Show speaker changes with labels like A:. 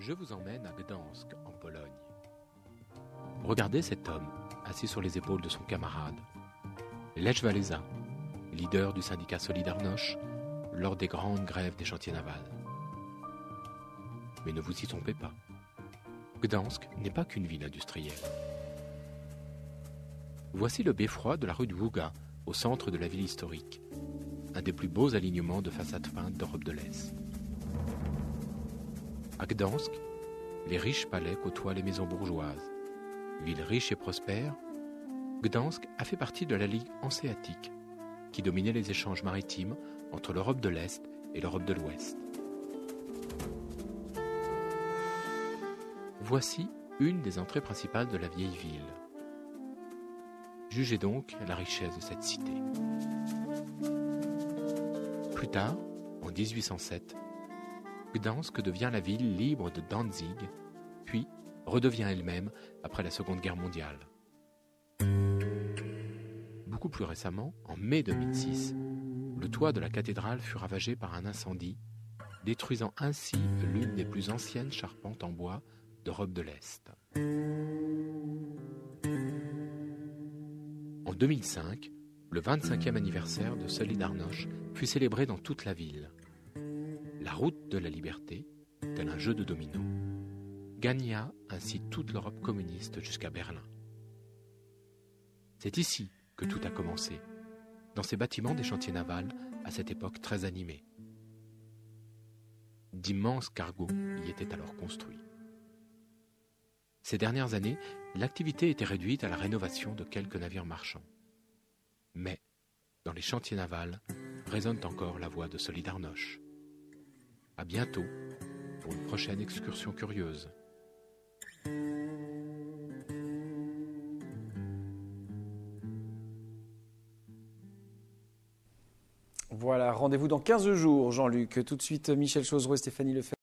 A: Je vous emmène à Gdansk, en Pologne. Regardez cet homme, assis sur les épaules de son camarade. Lech Walesa, leader du syndicat Solidarność, lors des grandes grèves des chantiers navals. Mais ne vous y trompez pas. Gdansk n'est pas qu'une ville industrielle. Voici le beffroi de la rue du Ługa, au centre de la ville historique. Un des plus beaux alignements de façades peintes d'Europe de l'Est. À Gdansk, les riches palais côtoient les maisons bourgeoises. Ville riche et prospère, Gdansk a fait partie de la Ligue hanséatique, qui dominait les échanges maritimes entre l'Europe de l'Est et l'Europe de l'Ouest. Voici une des entrées principales de la vieille ville. Jugez donc la richesse de cette cité. Plus tard, en 1807, Gdansk devient la ville libre de Danzig, puis redevient elle-même après la Seconde Guerre mondiale. Beaucoup plus récemment, en mai 2006, le toit de la cathédrale fut ravagé par un incendie, détruisant ainsi l'une des plus anciennes charpentes en bois d'Europe de l'Est. En 2005, le 25e anniversaire de Solidarność fut célébré dans toute la ville. La route de la liberté, tel un jeu de dominos, gagna ainsi toute l'Europe communiste jusqu'à Berlin. C'est ici que tout a commencé, dans ces bâtiments des chantiers navals à cette époque très animée. D'immenses cargos y étaient alors construits. Ces dernières années, l'activité était réduite à la rénovation de quelques navires marchands. Mais, dans les chantiers navals, résonne encore la voix de Solidarność. À bientôt pour une prochaine excursion curieuse.
B: Voilà, rendez-vous dans 15 jours, Jean-Luc. Tout de suite, Michel Chauzereau et Stéphanie Lefebvre.